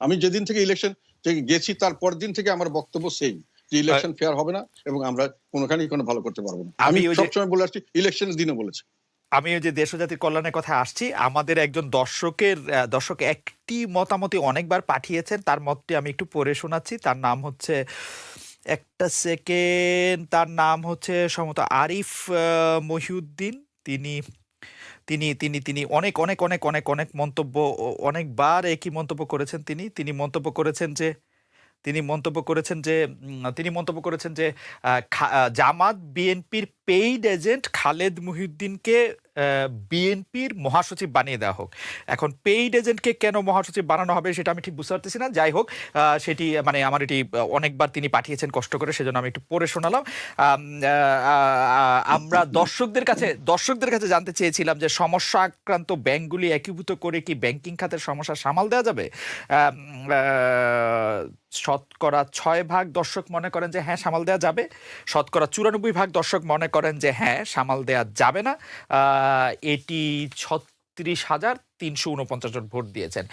আমি যেদিন থেকে ইলেকশন গেছি তার পর দিন থেকে আমার বক্তব্য সেম, যে ইলেকশন ফেয়ার হবে না এবং আমরা কোনোখানেই কোনো ভালো করতে পারবো না। আমি সবসময় বলে আসছি, ইলেকশনের দিনও বলেছি। আমি ওই যে দেশ ও জাতির কল্যাণের কথা আসছি, আমাদের একজন দর্শক একটি মতামতই অনেকবার পাঠিয়েছেন, তার মতটি আমি একটু পড়ে শোনাচ্ছি। তার নাম হচ্ছে, একটা সেকেন্ড, তার নাম হচ্ছে সম্ভবত আরিফ মহিউদ্দিন। তিনি তিনি তিনি তিনি অনেক অনেক অনেক অনেক অনেক মন্তব্য, অনেকবার একই মন্তব্য করেছেন। তিনি মন্তব্য করেছেন যে জামাত বিএনপির পেইড এজেন্ট খালেদ মহিউদ্দিনকে বিএনপির মহাসচিব বানিয়ে দেওয়া হোক। এখন পেইড এজেন্টকে কেন মহাসচিব বানানো হবে সেটা আমি ঠিক বুঝতে পারতেছি না। যাই হোক, সেটি মানে আমার এটি অনেকবার তিনি পাঠিয়েছেন কষ্ট করে, সেজন্য আমি একটু পড়ে শোনালাম। আমরা দর্শকদের কাছে জানতে চেয়েছিলাম যে সমস্যা আক্রান্ত ব্যাংকগুলি একীভূত করে কি ব্যাংকিং খাতের সমস্যা সামাল দেওয়া যাবে। শতকরা 6% দর্শক মনে করেন যে হ্যাঁ সামাল দেওয়া যাবে, শতকরা 94% দর্শক মনে করেন যে হ্যাঁ সামাল দেওয়া যাবে না। এটি 36,349 জন ভোট দিয়েছেন।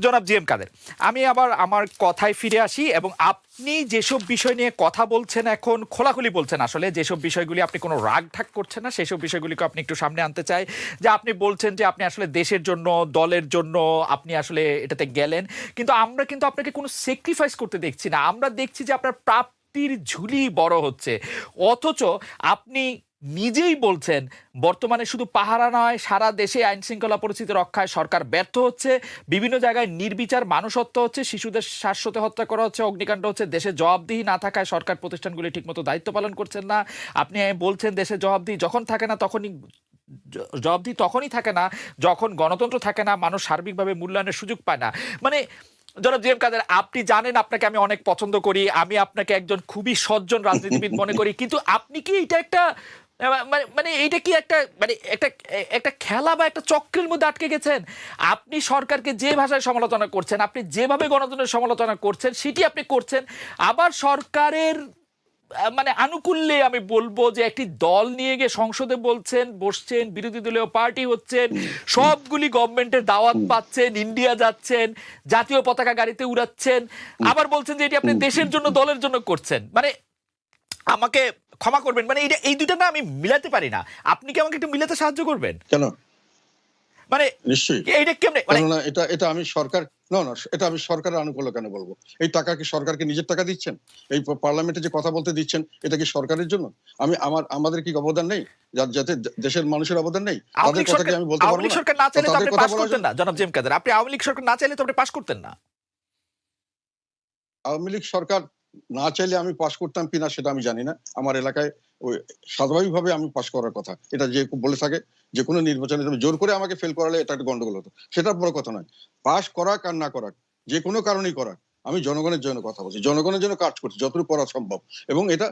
জনাব জি এম কাদের, আমি আবার আমার কথায় ফিরে আসি এবং আপনি যেসব বিষয় নিয়ে কথা বলছেন এখন খোলাখুলি বলছেন, আসলে যেসব বিষয়গুলি আপনি কোনো রাগ ঢাক করছেন না সেসব বিষয়গুলিকে আপনি একটু সামনে আনতে চাই। যে আপনি বলছেন যে আপনি আসলে দেশের জন্য, দলের জন্য আপনি আসলে এটাতে গেলেন, কিন্তু আমরা কিন্তু আপনাকে কোনো স্যাক্রিফাইস করতে দেখছি না। আমরা দেখছি যে আপনার প্রাপ্তির ঝুলি বড় হচ্ছে, অথচ আপনি নিজেই বলছেন বর্তমানে শুধু পাহারা নয়, সারা দেশে আইন শৃঙ্খলা পরিস্থিতি রক্ষায় সরকার ব্যর্থ হচ্ছে, বিভিন্ন জায়গায় নির্বিচার মানুষ হত্যা হচ্ছে, শিশুদের শ্বাসরোধে হত্যা করা হচ্ছে, অগ্নিকাণ্ড হচ্ছে, দেশে জবাবদিহি না থাকায় সরকার প্রতিষ্ঠানগুলি ঠিকমতো দায়িত্ব পালন করছেন না। আপনি বলছেন দেশে জবাবদিহি যখন থাকে না তখনই থাকে না যখন গণতন্ত্র থাকে না, মানুষ সার্বিকভাবে মূল্যায়নের সুযোগ পায় না। মানে জনাব জি এম কাদের, আপনি জানেন আপনাকে আমি অনেক পছন্দ করি, আমি আপনাকে একজন খুবই সজ্জন রাজনীতিবিদ মনে করি, কিন্তু আপনি কি এটা একটা মানে এইটা কি একটা মানে একটা খেলা বা একটা চক্রের মধ্যে আটকে গেছেন? আপনি সরকারকে যে ভাষায় সমালোচনা করছেন, আপনি যেভাবে গণতন্ত্রের সমালোচনা করছেন সেটি আপনি করছেন, আবার সরকারের মানে আনুকূল্যে আমি বলবো যে একটি দল নিয়ে গিয়ে সংসদে বসছেন, বিরোধী দলীয় পার্টি হচ্ছেন, সবগুলি গভর্নমেন্টের দাওয়াত পাচ্ছেন, ইন্ডিয়া যাচ্ছেন, জাতীয় পতাকা গাড়িতে উড়াচ্ছেন, আবার বলছেন যে এটি আপনি দেশের জন্য, দলের জন্য করছেন। মানে আমাকে ক্ষমা করবেন, মানে এই দুইটা না আমি মিলাতে পারি না। আপনি কি আমাকে একটু মিলাতে সাহায্য করবেন? কেন? মানে নিশ্চয়ই। এইটা কেমনে? না, এটা আমি সরকার, না এটা আমি সরকারের আনুকূল্য কেন বলবো? এই টাকা কি সরকারকে নিজের টাকা দিচ্ছেন? এই পার্লামেন্টে যে কথা বলতে দিচ্ছেন এটা কি সরকারের জন্য? আমাদের কি অবদান নেই? যাতে দেশের মানুষের অবদান নেই? তাদের কথা কি আমি বলতে পারবো না? সরকার না চাইলে তো আপনি পাস করতেন না জনাব জি এম কাদের। আপনি আওয়ামী লীগ সরকার না চাইলে তো আপনি পাস করতেন না। আওয়ামী লীগ সরকার না চাইলে আমি পাস করতাম কিনা সেটা আমি জানি না। আমার এলাকায় ওই স্বাভাবিকভাবে আমি পাস করার কথা, এটা যে বলে থাকে যে কোনো নির্বাচনে জোর করে আমাকে ফেল করালে এটা একটা গন্ডগোল হতো, সেটা বড় কথা নয়। পাস করাক আর না করাক, যে কোনো কারণেই করাক, আমি জনগণের জন্য কথা বলছি, জনগণের জন্য কাজ করছি যতটুকু করা সম্ভব। এবং এটা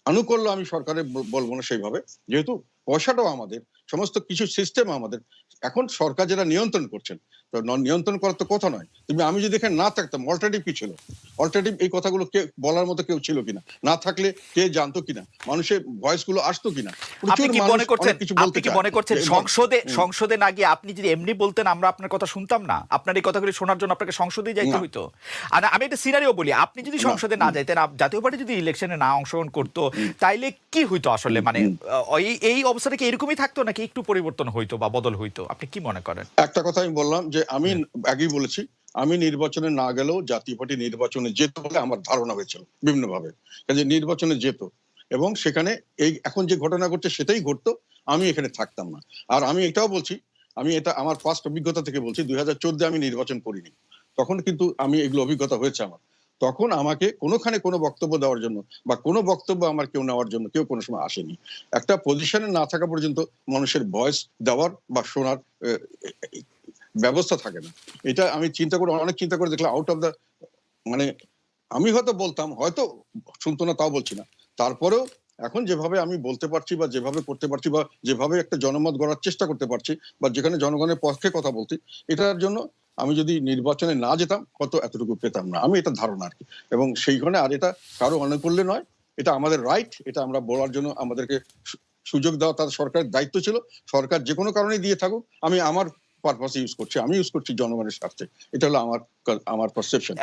আনুকূল্য আমি সরকারের বলবো না সেইভাবে, যেহেতু পয়সাটাও আমাদের, সমস্ত কিছু সিস্টেম আমাদের। এখন সরকার যেটা নিয়ন্ত্রণ করছেন, তো নিয়ন্ত্রণ করার তো কথা নয়। তুমি আমি যদি এখানে না থাকতাম, অল্টারনেটিভ কি ছিল? অল্টারনেটিভ এই কথাগুলো কে বলার মতো কেউ ছিল কিনা, না থাকলে কে জানতো কিনা, মানুষের ভয়েস গুলো আসতো কিনা? আপনি কি মনে করছেন সংসদে না গিয়ে আপনি যদি এমনি বলতেন আমরা আপনার কথা শুনতাম না? আপনার এই কথাগুলি শোনার জন্য আপনাকে সংসদেই যাইতে হইতো? আর আমি একটা সিনারিও বলি, আপনি যদি সংসদে না যাইতেন, জাতীয় পার্টি যদি ইলেকশনে না অংশগ্রহণ করতো, তাইলে কি হইতো আসলে? মানে এই অবস্থাটা কি এরকমই থাকতো নাকি একটু পরিবর্তন হইতো বা বদল হইতো? আপনি কি মনে করেন? একটা কথা আমি বললাম যে আমি আগেই বলেছি, আমি নির্বাচনে না গেলেও জাতীয় পার্টি নির্বাচনে যেত বলে আমার ধারণা হয়েছিল বিভিন্ন ভাবে, কাজে নির্বাচনে যেত এবং সেখানে এই এখন যে ঘটনা ঘটছে সেটাই ঘটতো, আমি এখানে থাকতাম না। আর আমি এটাও বলছি, আমি এটা আমার পাস্ট অভিজ্ঞতা থেকে বলছি, 2014 আমি নির্বাচন করিনি, তখন কিন্তু আমি এগুলো অভিজ্ঞতা হয়েছে আমার। তখন আমাকে কোনোখানে কোনো বক্তব্য দেওয়ার জন্য বা কোনো বক্তব্য আমার কেউ নেওয়ার জন্য কেউ কোনো সময় আসেনি। একটা পজিশনে না থাকা পর্যন্ত মানুষের ভয়েস দেওয়ার বা শোনার ব্যবস্থা থাকে না। এটা আমি অনেক চিন্তা করে দেখলাম, আউট অফ দ্য মানে আমি হয়তো বলতাম, হয়তো শুনতো না তাও বলছি না, তারপরেও এখন যেভাবে আমি বলতে পারছি বা যেভাবে করতে পারছি বা যেভাবে একটা জনমত গড়ার চেষ্টা করতে পারছি বা যেখানে জনগণের পক্ষে কথা বলছি, এটার জন্য আমি যদি নির্বাচনে না যেতাম হয়তো এতটুকু পেতাম না, আমি এটা ধারণা আর কি। এবং সেইখানে আর এটা কারো অনুকূল্যে নয়, এটা আমাদের রাইট, এটা আমরা বলার জন্য আমাদেরকে সুযোগ দেওয়া তার সরকারের দায়িত্ব ছিল। সরকার যে কোনো কারণে দিয়ে থাকুক, আমি আমার পারপাসে ইউজ করছে, আমি ইউজ করছি জনগণের স্বার্থে। এটা হলো আমার পারসেপশন।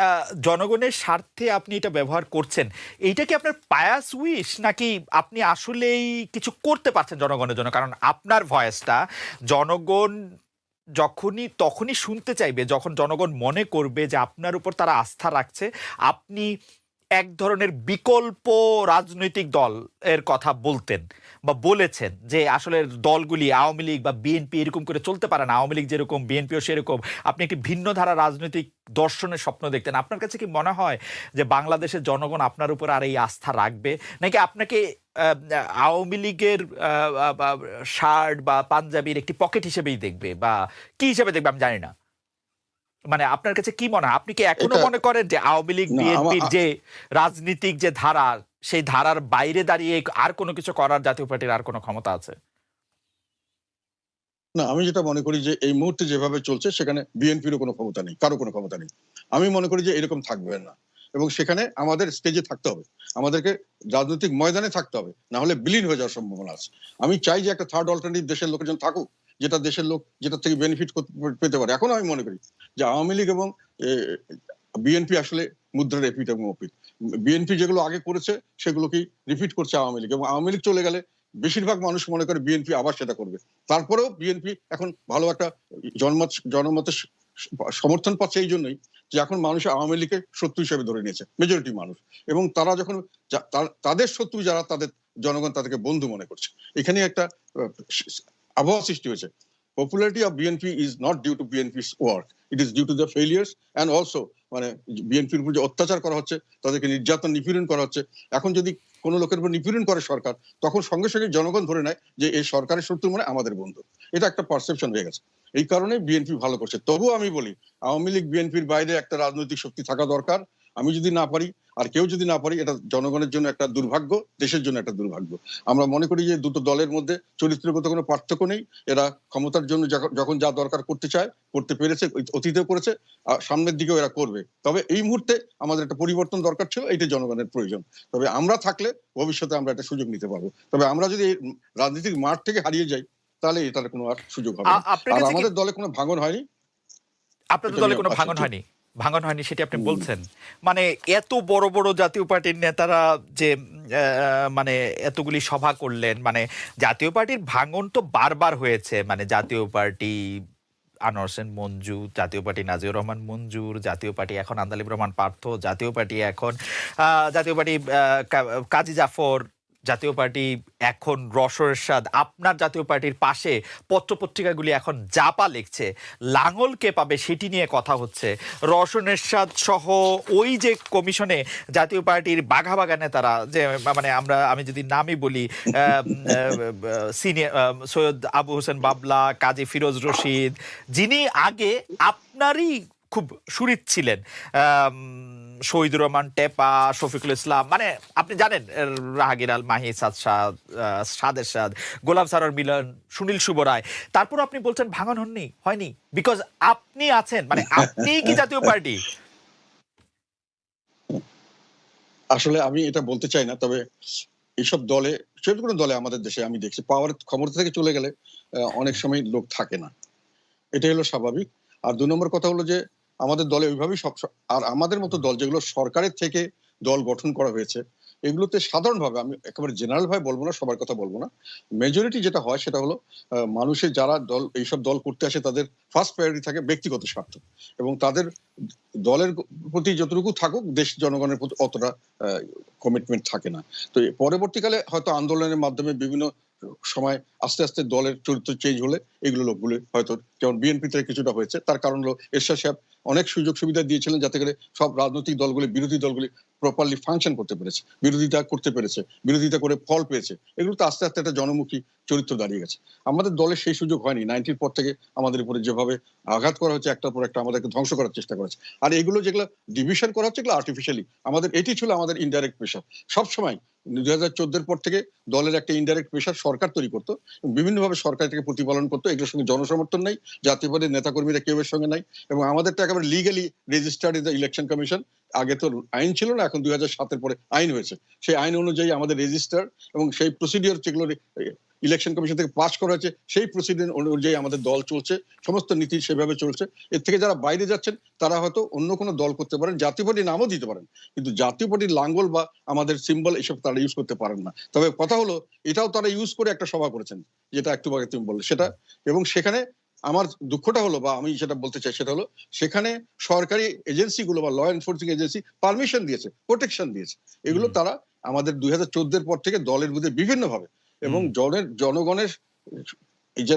জনগণের স্বার্থে আপনি এটা ব্যবহার করছেন, এইটা কি আপনার পায়াস উইশ, নাকি আপনি আসলেই কিছু করতে পারছেন জনগণের জন্য? কারণ আপনার ভয়েসটা জনগণ তখনই শুনতে চাইবে যখন জনগণ মনে করবে যে আপনার উপর তারা আস্থা রাখছে, আপনি এক ধরনের বিকল্প রাজনৈতিক দল এর কথা বলতেন বা বলেছেন, যে আসলে দলগুলি আওয়ামী লীগ বা বিএনপি এরকম করে চলতে পারে না, আওয়ামী লীগ যেরকম বিএনপিও সেরকম, আপনি একটি ভিন্ন ধারা রাজনৈতিক দর্শনের স্বপ্ন দেখতেন। আপনার কাছে কি মনে হয় যে বাংলাদেশের জনগণ আপনার উপর আর এই আস্থা রাখবে, নাকি আপনাকে আওয়ামী লীগের শার্ট বা পাঞ্জাবির একটি পকেট হিসেবেই দেখবে, বা কি হিসেবে দেখবে আমি জানি না? মানে আপনার কাছে কি মনে হয়, আপনি কি এখনো এটা মনে করেন যে আওয়ামী লীগ না বিএনপির যে রাজনীতিক যে ধারা, সেই ধারার বাইরে দাঁড়িয়ে আর কোনো কিছু করার জাতীয় পার্টির আর কোনো ক্ষমতা আছে? না, আমি যেটা মনে করি যে এই মুহূর্তে যেভাবে চলছে সেখানে বিএনপিরও কোনো ক্ষমতা নেই, কারো কোনো ক্ষমতা নেই। আমি মনে করি যে এরকম থাকবে না, এবং সেখানে আমাদের স্টেজে থাকতে হবে, আমাদেরকে রাজনৈতিক ময়দানে থাকতে হবে, না হলে বিলীন হয়ে যাওয়ার সম্ভাবনা আছে। আমি চাই যে একটা থার্ড অল্টারনেটিভ দেশের লোকের জন্য থাকুক, যেটা দেশের লোক যেটা থেকে বেনিফিট পেতে পারে। এখন আমি মনে করি যে আওয়ামী লীগ এবং বিএনপি আসলে মুদ্রার এপিঠ এবং ওপিঠ। বিএনপি যেগুলো আগে করেছে সেগুলোকেই রিপিট করছে আওয়ামী লীগ, এবং আওয়ামী লীগ চলে গেলে বেশিরভাগ মানুষ মনে করে বিএনপি আবার সেটা করবে। তারপরেও বিএনপি এখন ভালো একটা জনমতের সমর্থন পাচ্ছে এই জন্যই যে এখন মানুষ আওয়ামী লীগকে শত্রু হিসেবে ধরে নিয়েছে, মেজরিটি মানুষ। এবং তারা যখন তাদের শত্রু যারা, তাদের জনগণ তাদেরকে বন্ধু মনে করছে। এখানে একটা আবহাওয়া সৃষ্টি হয়েছে। Popularity of BNP is not due to BNP's work, it is due to the failures, and also মানে বিএনপির উপর যে অত্যাচার করা হচ্ছে, তাদেরকে নির্যাতন নিপীড়ন করা হচ্ছে। এখন যদি কোনো লোকের উপর নিপীড়ন করে সরকার, তখন সঙ্গে সঙ্গে জনগণ ধরে নেয় যে এই সরকারের শত্রু মানে আমাদের বন্ধু। এটা একটা পারসেপশন হয়ে গেছে। এই কারণে বিএনপি ভালো করছে। তবুও আমি বলি আওয়ামী লীগ বিএনপির বাইরে একটা রাজনৈতিক শক্তি থাকা দরকার। আমি যদি না পারি, আর কেউ যদি না পারি, এটা জনগণের জন্য একটা দুর্ভাগ্য, দেশের জন্য একটা দুর্ভাগ্য। আমরা মনে করি যে দুটো দলের মধ্যে চরিত্রগত কোনো পার্থক্য নেই। এরা ক্ষমতার জন্য যখন যা দরকার করতে চায়, করতে পেরেছে, অতীতেও করেছে, সামনের দিকেও এরা করবে। তবে এই মুহূর্তে আমাদের একটা পরিবর্তন দরকার ছিল, এইটা জনগণের প্রয়োজন। তবে আমরা থাকলে ভবিষ্যতে আমরা একটা সুযোগ নিতে পারবো। তবে আমরা যদি রাজনীতির মাঠ থেকে হারিয়ে যাই, তাহলে এটার কোনো আর সুযোগ হবে না। আর আমাদের দলে কোনো ভাঙন হয়নি। আপনাদের দলে কোনো ভাঙন হয়নি? ভাঙন হয়নি সেটি আপনি বলছেন? মানে এত বড় বড় জাতীয় পার্টির নেতারা যে মানে এতগুলি সভা করলেন, মানে জাতীয় পার্টির ভাঙন তো বারবার হয়েছে। মানে জাতীয় পার্টি আনোয়ার হোসেন মঞ্জু, জাতীয় পার্টি নাজিউর রহমান মঞ্জুর, জাতীয় পার্টি এখন আন্দালিব রহমান পার্থ, জাতীয় পার্টি এখন জাতীয় পার্টি কাজী জাফর, জাতীয় পার্টি এখন রওশন এরশাদ। আপনার জাতীয় পার্টির পাশে পত্রপত্রিকাগুলি এখন জাপা লিখছে, লাঙল কে পাবে সেটি নিয়ে কথা হচ্ছে। রওশন এরশাদ সহ ওই যে কমিশনে জাতীয় পার্টির বাঘা বাঘা নেতারা, যে মানে আমি যদি নামই বলি, সিনিয়র সৈয়দ আবু হোসেন বাবলা, কাজী ফিরোজ রশিদ, যিনি আগে আপনারই খুব সুরিত ছিলেন, শহীদুর রহমান টেপা, শফিকুল ইসলাম, মানে আপনি জানেন, রাহাগীর আল মাহি, সাদ এরশাদ, গোলাম সারোয়ার মিলন, সুনীল সুবরায়। তারপর আপনি বলছেন ভাঙন হয়নি, বিকজ আপনি আছেন, মানে আপনি কি জাতীয় পার্টি? আসলে আমি এটা বলতে চাই না, তবে এইসব দলে, যে কোনো দলে আমাদের দেশে আমি দেখছি পাওয়ার ক্ষমতা থেকে চলে গেলে অনেক সময় লোক থাকে না, এটাই হলো স্বাভাবিক। আর ২ নম্বর কথা হলো যে আমাদের দলে ওইভাবেই আর আমাদের মতো দল যেগুলো সরকারের থেকে দল গঠন করা হয়েছে, এগুলোতে সাধারণভাবে, আমি একেবারে জেনারেল ভাবে বলবো না, সবার কথা বলবো না, মেজরিটি যেটা হয় সেটা হলো মানুষের যারা দল এইসব দল করতে আসে, তাদের ফার্স্ট প্রায়োরিটি থাকে ব্যক্তিগত স্বার্থ, এবং তাদের দলের প্রতি যতটুকু থাকুক, দেশ জনগণের প্রতি অতটা কমিটমেন্ট থাকে না। তো পরবর্তীকালে হয়তো আন্দোলনের মাধ্যমে বিভিন্ন সময় আস্তে আস্তে দলের চরিত্র চেঞ্জ হলে এগুলো লোকগুলো হয়তো, যেমন বিএনপি থেকে কিছুটা হয়েছে, তার কারণ হলো এরশাদ সাহেব অনেক সুযোগ সুবিধা দিয়েছিলেন যাতে করে সব রাজনৈতিক দলগুলি, বিরোধী দলগুলি প্রপারলি ফাংশন করতে পেরেছে, বিরোধিতা করে ফল পেয়েছে। এগুলো তো আস্তে আস্তে একটা জনমুখী চরিত্র দাঁড়িয়ে গেছে। আমাদের দলের সেই সুযোগ হয়নি। 90-র পর থেকে আমাদের উপরে যেভাবে আঘাত করা হচ্ছে, একটার পর একটা আমাদেরকে ধ্বংস করার চেষ্টা করেছে। আর এগুলো যেগুলো ডিভিশন করা হচ্ছে, এগুলো আর্টিফিশিয়ালি। আমাদের এটি ছিল আমাদের ইনডাইরেক্ট প্রেশার সবসময়। 2014-র পর থেকে দলের একটা ইনডাইরেক্ট প্রেশার সরকার তৈরি করতো, বিভিন্নভাবে সরকার এটাকে প্রতিপালন করতো। এগুলোর সঙ্গে জনসমর্থন নাই, জাতীয় পার্টির নেতাকর্মীরা কেউ এর সঙ্গে নাই, এবং আমাদেরটা একেবারে legally registered in the election commission. আগে তো আইন ছিল না, এখন 2007-এর পরে আইন হয়েছে। সেই আইন অনুযায়ী আমাদের রেজিস্টার এবং সেই প্রসিডিওর যেগুলো ইলেকশন কমিশন থেকে পাস করা হয়েছে সেই প্রসিডিওর অনুযায়ী আমাদের দল চলছে, সমস্ত নীতি সেভাবে চলছে। এর থেকে যারা বাইরে যাচ্ছেন তারা হয়তো অন্য কোনো দল করতে পারেন, জাতীয় পার্টির নামও দিতে পারেন, কিন্তু জাতীয় পার্টির লাঙ্গল বা আমাদের সিম্বল এসব তারা ইউজ করতে পারেন না। তবে কথা হলো এটাও তারা ইউজ করে একটা সভা করেছেন, যেটা একটু আগে তুমি বললে সেটা, এবং সেখানে আমার দুঃখটা হলো বা আমি যেটা বলতে চাই সেটা হলো সেখানে সরকারি এজেন্সিগুলো বা ল এনফোর্সিং এজেন্সি পারমিশন দিয়েছে, প্রোটেকশন দিয়েছে। এগুলো তারা আমাদের 2014-এর পর থেকে দলের বিরুদ্ধে বিভিন্ন ভাবে এবং জনগণের এই যে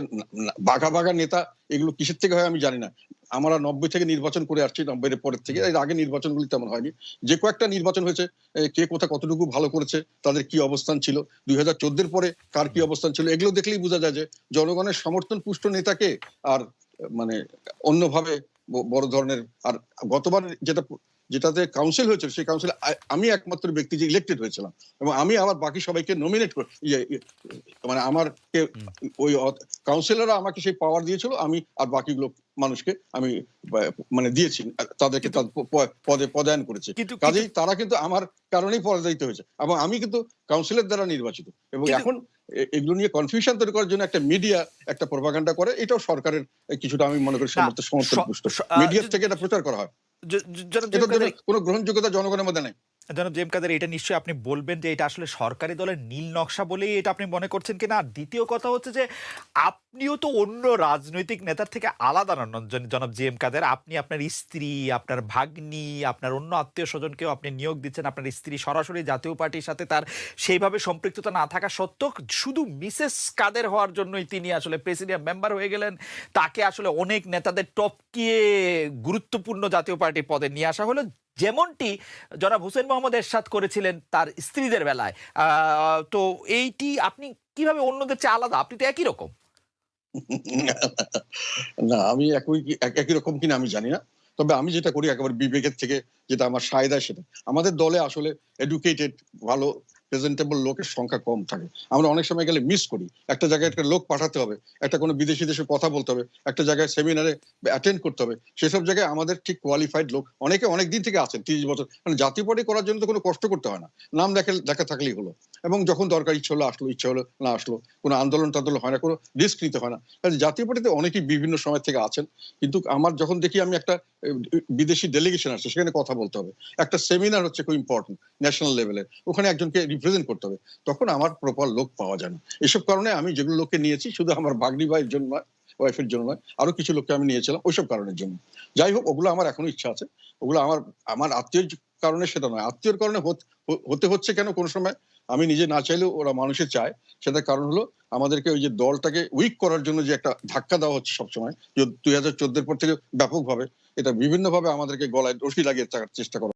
বাঘা বাঘা নেতা, এগুলো কিসের থেকে হয় আমি জানি না। আমরা 90 থেকে নির্বাচন করে আসছি, 90-এর পরের থেকে। এর আগে নির্বাচনগুলি তেমন হয়নি। যে কয়েকটা নির্বাচন হয়েছে, কে কোথা কতটুকু ভালো করেছে, তাদের কি অবস্থান ছিল, 2014-এর পরে কার কি অবস্থান ছিল, এগুলো দেখলেই বোঝা যায় যে জনগণের সমর্থন পুষ্ট নেতাকে আর মানে অন্যভাবে বড় ধরনের। আর গতবার যেটাতে কাউন্সিল হয়েছিল, সেই কাউন্সিলে আমি একমাত্র ব্যক্তি যে ইলেক্টেড হয়েছিলাম, এবং আমি আবার বাকি সবাইকে নমিনেট করে মানে আমারকে ওই কাউন্সিলররা আমাকে সেই পাওয়ার দিয়েছিল, আমি আর বাকিগুলো মানুষকে আমি মানে দিয়েছি, তাদেরকে পদে পদায়ন করেছে। কাজেই তারা কিন্তু আমার কারণেই পরাজিত হয়েছে এবং আমি কিন্তু কাউন্সিলের দ্বারা নির্বাচিত। এবং এখন এগুলো নিয়ে কনফিউশন তৈরি করার জন্য একটা মিডিয়া একটা প্রোপাগান্ডা করে, এটাও সরকারের কিছুটা আমি মনে করি সমর্থন পুষ্ট। মিডিয়ার থেকে এটা প্রচার করা হয়, কোনো গ্রহণযোগ্যতা জনগণের মধ্যে নেই। জনাব জেএম কাদের, এটা নিশ্চয়ই আপনি বলবেন যে এটা আসলে সরকারি দলের নীল নকশা বলেই এটা আপনি মনে করছেন কিনা। আর দ্বিতীয় কথা হচ্ছে যে আপনিও তো অন্য রাজনৈতিক নেতার থেকে আলাদা নন জনাব জেএম কাদের। আপনি আপনার স্ত্রী, আপনার ভাগ্নি, আপনার অন্য আত্মীয় স্বজনকেও আপনি নিয়োগ দিচ্ছেন। আপনার স্ত্রী সরাসরি জাতীয় পার্টির সাথে তার সেইভাবে সম্পৃক্ততা না থাকা সত্ত্বেও শুধু মিসেস কাদের হওয়ার জন্যই তিনি আসলে প্রেসিডিয়াম মেম্বার হয়ে গেলেন। তাকে আসলে অনেক নেতাদের টপকিয়ে গুরুত্বপূর্ণ জাতীয় পার্টির পদে নিয়ে আসা হলো, যেমনটি জনাব হোসেন মোহাম্মদ এরশাদ করেছিলেন তার স্ত্রীদের বেলায়। তো এইটি আপনি কিভাবে অন্যদের চেয়ে আলাদা? আপনি তো একই রকম। না, আমি একই রকম কিনা আমি জানি না, তবে আমি যেটা করি একেবারে বিবেকের থেকে, যেটা আমার সায় দেয় সেটা। আমাদের দলে আসলে এডুকেটেড ভালো প্রেজেন্টেবল লোকের সংখ্যা কম থাকে। আমরা অনেক সময় গেলে মিস করি, একটা জায়গায় একটা লোক পাঠাতে হবে, একটা কোনো বিদেশি দেশে কথা বলতে হবে, একটা জায়গায় সেমিনারে অ্যাটেন্ড করতে হবে, সেসব জায়গায় আমাদের ঠিক কোয়ালিফাইড লোক অনেকে অনেক দিন থেকে আছেন, 30 বছর। মানে জাতীয় পার্টি করার জন্য তো কোনো কষ্ট করতে হয় না, নাম দেখা থাকলেই হলো। এবং যখন দরকার ইচ্ছে হলো আসলো, ইচ্ছে হলো না আসলো, কোনো আন্দোলন টান্দোলন হয় না, কোনো রিস্ক নিতে হয় না। জাতীয় পার্টিতে অনেকেই বিভিন্ন সময় থেকে আছেন, কিন্তু আমার যখন দেখি আমি একটা বিদেশি ডেলিগেশন আসছে, সেখানে কথা বলতে হবে, একটা সেমিনার হচ্ছে খুব ইম্পর্টেন্ট ন্যাশনাল লেভেলে, ওখানে একজনকে রিপ্রেজেন্ট করতে হবে, তখন আমার প্রপার লোক পাওয়া যায় না। এসব কারণে আমি যেগুলো লোককে নিয়েছি শুধু আমার ভাগ্নি ভাইয়ের জন্য নয়, ওয়াইফের জন্য নয়, আরো কিছু লোককে আমি নিয়েছিলাম ওইসব কারণের জন্য। যাই হোক, ওগুলো আমার এখনো ইচ্ছা আছে, ওগুলো আমার আত্মীয় কারণে সেটা নয়। আত্মীয়র কারণে হতে হচ্ছে কেন কোনো সময়, আমি নিজে না চাইলেও ওরা মানুষের চায়। সেটার কারণ হলো আমাদেরকে ওই যে দলটাকে উইক করার জন্য যে একটা ধাক্কা দেওয়া হচ্ছে সবসময়, 2014-এর পর থেকে ব্যাপকভাবে, এটা বিভিন্নভাবে আমাদেরকে গলায় রশি লাগিয়ে থাকার চেষ্টা করা।